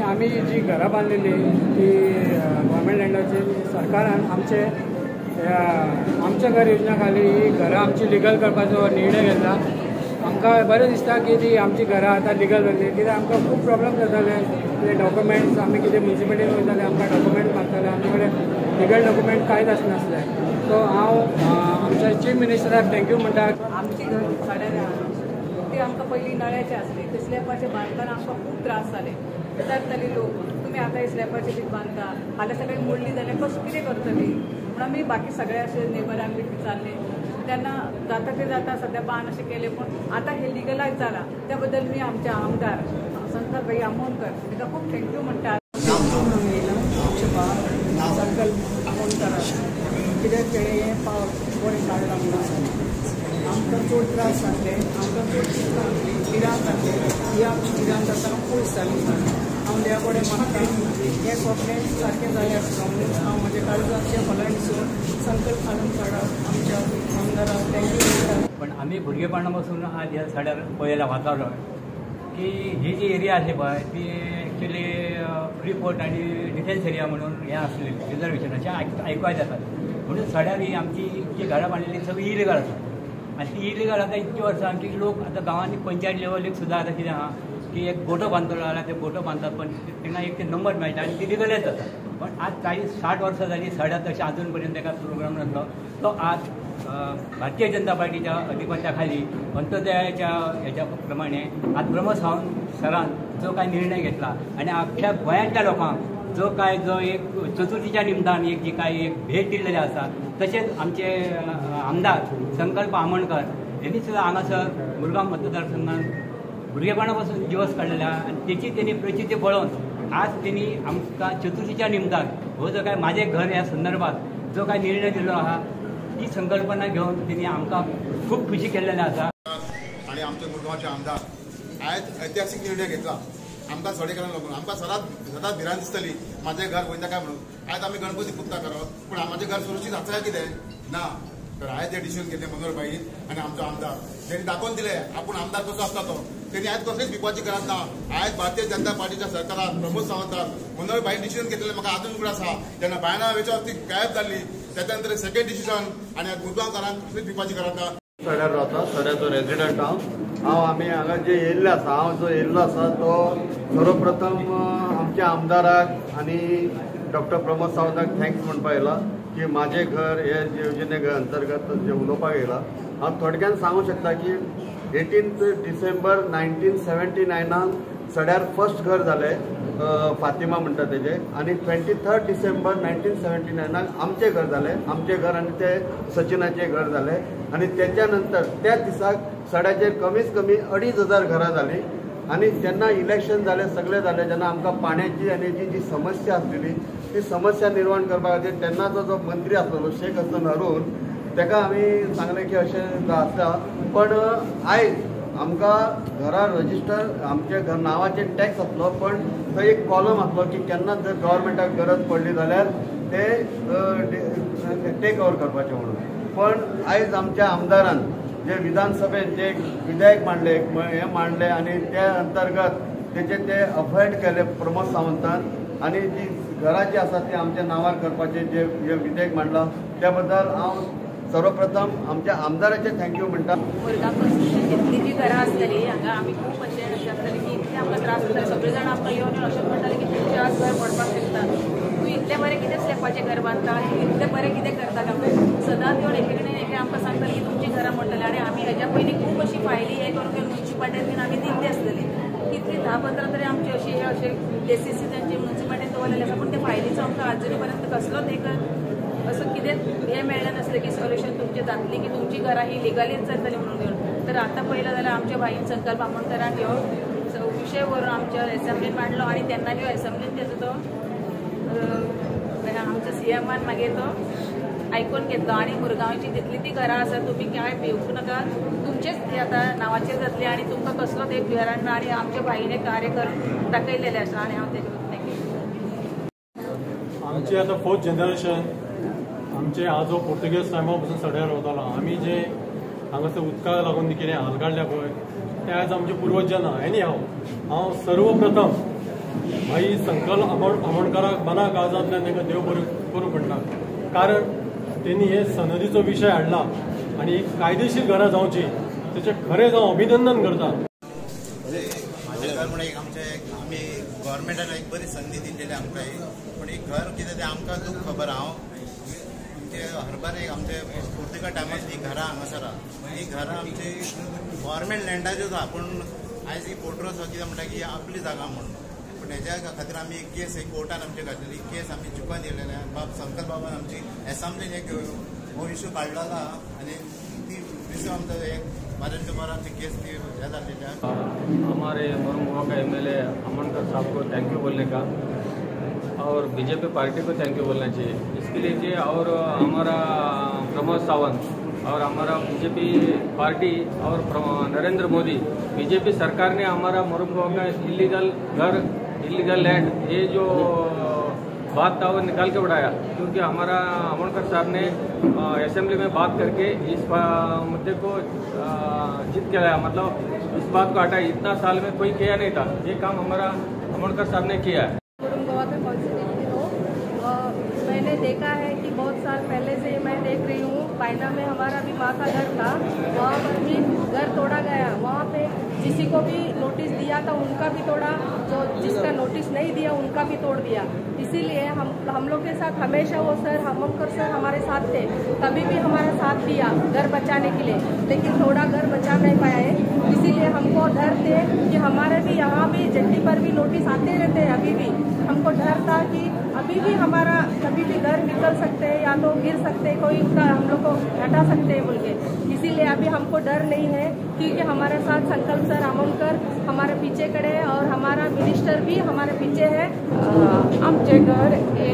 आम्ही जी घरां बांधलेली ती गव्हर्मेंट लँडाची सरकारान आमच्या घर योजना खाली ही घरां आमची लिगल करपाचो निर्णय घेतला। आमकां बरें दिसता की ती आमची घरां आतां लिगल जातली, कित्याक आमकां खूब प्रॉब्लम जाताले। ते डॉक्युमेंट्स आमी कितें म्युनिसिपालिटीन वयताले आमकां डॉक्युमेंट मागताले, आमचे कडेन लिगल डॉक्युमेंट कांयच आसनासले। सो हांव आमच्या चीफ मिनिस्टराक थँक्यू म्हणटा। आमची घर साड्यार ती आमकां पयलीं नळ्याचे आसले, ते स्लॅबाचे बांदतना आमकां खूब त्रास जाले। विचारताली लोक तुमी आतां हे स्लॅबाचे बी बांदता, फाल्यां सगळें मोडली जाल्यार कशें कितें करतली म्हणून आमी बाकी सगळे अशे नेबरांक बी विचारले। तेन्ना जाता ते जाता सध्या बांद अशें केले, पूण आतां हे लिगलायज जाला त्या बद्दल मी आमच्या आमदार संकल्प आमोणकर ताका खूब थँक्यू म्हणटा। संकल्प आमोणकर कित्याक तेणें बरें काडलां म्हणून आमकां चड त्रास जातले, आमकां चड गिरांक जातले, ही आमची गिरांक जाताना पयस जाली। हांव देवा कडेन मागता हे सगळें सारकें जालें आसता म्हणून हांव म्हज्या काळजाचे फलांसून संकल्प घालून काडप आमच्या आमदाराक थँक्यू म्हणटा। पण आम्ही भुरगेपणा पासून आज ह्या साड्यार पळयला वातावरण की ही जी एरिया आसली पळय ती एक्चुली फ्री पोर्ट आनी डिफेन्स एरिया म्हणून हें आसलें रिजर्वेशनाचें आयकूंक येता। म्हणून सड्यार ही आमची जी घरां बांदलेली सगळी इलिगल आसा आनी ती इलिगल आतां इतकी वर्सां की लोक आतां गांवांनी पंचायत लेवलीक सुद्दां आतां कितें आहा की एक गोठो बांदतलो जाल्यार ते गोठो बांदतात, पण तेन्ना एक ते नंबर मेळटा आनी ती लिगलच जाता। पण आज 40-60 वर्सां जाली सड्यार तशें अजून पर्यंत ताका प्रोग्राम नासलो। तो आज भारतीय जनता पार्टीच्या अधिपत्या खाली अंत्योदयाच्या ह्याच्या प्रमाणे आज प्रमोद सावंत सरान जो काय निर्णय घेतला आणि अख्ख्या गोंयांतल्या लोकांक जो एक चतुर्थीच्या निमतान एक जी काय एक भेट दिल्लेली आसा, तशेंच आमचे आमदार संकल्प आमोणकर यांनी सुद्दां हांगासर मुरगांव मतदारसंघात भुरगेपणा पासून दिवस काडलेले आहा आनी तेची तेणी प्रचिती पळोवन आज तेणी आमकां चतुर्थीच्या निमतान हो जो काय माझे घर ह्या संदर्भात जो काय निर्णय दिल्लो आहा ही संकल्पना घेवन तेणी आमकां खूब खुशी केल्लेली आसा। आनी आमचे मुरगांवचे आमदार आयज ऐतिहासीक निर्णय घेतला आमकां सडेकरांक लागून। आमकां सदांच भिरांत दिसतली म्हाजें घर वयता काय म्हणून। आयज आमी गणपती पुजता करप, पूण म्हाजें घर सुरक्षीत आसा काय कितें ना। तर आयज हे डिसिजन घेतलें मनोहरबाईन आनी आमचो आमदार तेणी दाखोवन दिलें आपूण आमदार कसो आसता तो। तेणी आयज कसलीच भिवपाची गरज ना। आयज भारतीय जनता पार्टीच्या सरकारान प्रमोद सावंतान मनोहरबाईन डिसिजन घेतलेलें म्हाका अजून उगड आसा। जेन्ना बायणां वेचो ती गायब जाल्ली त्याच्या नंतर सेकंड डिसिजन आनी मुरगांवकारांक कसलीच भिवपाची गरज ना। सड्यार रावता, सड्याचो रेजिडेंट हांव आमी हांगा जे येयल्ले आसा, हांव जो येयल्लो आसा तो सर्वप्रथम आमच्या आमदाराक आनी डॉक्टर प्रमोद सावंताक थँक्स म्हणपाक येयला की म्हाजें घर हे योजने अंतर्गत जे उलोवपाक येयला। हांव थोडक्यान सांगू शकता की 18 डिसेंबर 1979 सड्यार फर्स्ट घर जालें फातिमा म्हणटा तेजे, आनी 23 डिसेंबर 1979 आमचें घर जालें। आमचें घर आनी ते सचिनाचें घर जालें आनी तेच्या नंतर त्या दिसाक सड्याचेर कमीत कमी 2,500 घरां जालीं। आनी जेन्ना इलेक्शन जालें सगळें जालें, जेन्ना आमकां पाण्याची आनी जी समस्या आसलेली ती समस्या निर्माण करपा खातीर तेन्नाचो जो मंत्री आसलेलो शेख हसन हरून ताका आमी सांगलें की अशें आसा, पण आयज आमकां घरां रजिस्टर आमच्या घर नांवाचेर टॅक्स आसलो, पण थंय एक कॉलम आसलो की केन्ना जर गव्हर्मेंटाक गरज पडली जाल्यार ते टेक ओवर करपाचें म्हणून। पण आयज आमच्या आमदारान जे विधानसभेत जे विधेयक मांडले हे मांडले आनी त्या अंतर्गत तेचे ते अफेंड केले प्रमोद सावंतान, आनी जी घरां जी आसा ती आमच्या नांवार करपाचे जे विधेयक मांडला त्या बद्दल हांव सर्वप्रथम आमच्या आमदाराचे थँक्यू म्हणटा। मुरगांव जितली जी घरां आसतली हांगा आमी खूब अशें आसतलें की इतलें आमकां त्रास जाताले। सगळे जाण आमकां येवन अशें म्हणटाले की तुमचें आज घर पडपाक शकता, तूं इतलें बरें कितें स्लॅबाचें घर बांदता, इतलें बरें कितें करता काय। सदांच येवन एके कडेन एके आमकां सांगताले की तुमचीं घरां म्हणटले, आनी आमी हेज्या पयलीं खूब अशी फायली हे करून म्युनिसिपालिटीन बीन आमी दिल्ली आसतली। कितली 10-15 तरी आमचे अशे DCC तेंचे म्युनिसिपालिटीन दवरलेले आसा, पूण ते फायलीचो आमकां आजुनी पर्यंत कसलोच एक असं कितें हें मेळ्ळें नासलें की सोल्युशन तुमचें जातली की तुमची घरां ही लिगलीच जातली म्हणून घेवन। तर आतां पळयलां जाल्यार आमच्या भाईन संकल्प आमोणकरान ह्यो विशय व्हरून आमच्या एसेंब्लीन मांडलो आनी तेन्ना ह्यो एसेंब्लीन तेजो तो आमच्या CMान मागीर तो आयकून घेतलो। आनी मुरगांवची जितली ती घरां आसा तुमी काय भिवूंक नाका, तुमचेच ती आतां नांवाचेर जातली आनी तुमकां कसलोच एक भिरांत ना। आनी आमच्या भाईन एक कार्य करून दाखयलेलें आसा आनी हांव तेजे थँक्यू। आमची आतां 4th जनरेशन आमचे आजो पोर्तुगेज टायमा पासून सड्यार रावतालो। आमी जे हांगासर उदकाक लागून कितें हाल काडल्या पळय ते आयज आमचे पुर्वजांना। एनी हांव सर्वप्रथम मागीर संकल्प आमोणकाराक मना काळजांतल्यान तांकां देव बरें करूं म्हणटा. कारण त्यांनी हे सनदीचो विशय हाडला आनी एक कायदेशीर घरां जावची तेचे खरेंच हांव अभिनंदन करता. माझे घर म्हणून एक आमी गव्हर्मेंटान एक बरी संदी दिलेली आमकां पण एक घर कितें तें आमकां दूख खबर. हांव हरभर एक आमचे पुर्तुगेज टायमार ही घरां हांगासर आहा. ही घरां आमची गव्हर्मेंट लँडाच्योच आहा पण आयज ही पोर्ट्रोस कितें म्हणटा की आपली जागा म्हणून. पण हेच्या खातीर आमी एक केस कोर्टान आमची घातलेली केस आमी चुकोवन येयलेले. संकल्प बाबान आमची एसेंब्लीन एक हो इश्यू काडलेलो आहा आनी ती विशय आमचो एक बारांच्या बारांची केस ती हे जाल्लेली आहा. हमारे मरमुआ का एमएलए अमनकर साहब को थैंक यू बोलने का और बीजेपी पार्टी को थैंक यू बोलना चाहिए इसके लिए और हमारा प्रमोद सावंत और हमारा बीजेपी पार्टी और नरेंद्र मोदी बीजेपी सरकार ने हमारा मरमुआ का इलीगल लैंड ये जो बात था वो निकाल के बढ़ाया क्योंकि हमारा अमनकर साहब ने असेंबली में बात करके इस मुद्दे को जीत के लाया. मतलब इस बात को हटाया. इतना साल में कोई किया नहीं था. ये काम हमारा अमनकर साहब ने किया है. मैंने देखा है कि बहुत साल पहले से मैं देख रही हूँ. बायना में हमारा भी माँ का घर था, वहाँ पर भी घर तोड़ा गया. वहाँ पे किसी को भी नोटिस दिया था उनका भी तोड़ा, जो जिसका नोटिस नहीं दिया उनका भी तोड़ दिया. इसीलिए हम लोग के साथ हमेशा वो सर अमनकर सर हमारे साथ थे. कभी भी हमारा साथ दिया घर बचाने के लिए, लेकिन थोड़ा घर बचा नहीं पाए. इसीलिए हमको डर थे कि हमारे भी यहाँ भी जट्टी पर भी नोटिस आते रहते हैं. अभी भी हमको डर था कि अभी भी हमारा कभी भी घर निकल सकते हैं या तो गिर सकते हैं, कोई उनका हम लोग को हटा सकते हैं बोल के. इसीलिए अभी हमको डर नहीं है क्योंकि हमारे साथ संकल्प सर अमनकर हमारे पीछे खड़े हैं और हमारा मिनिस्टर भी हमारे पीछे है. आमचे घर हे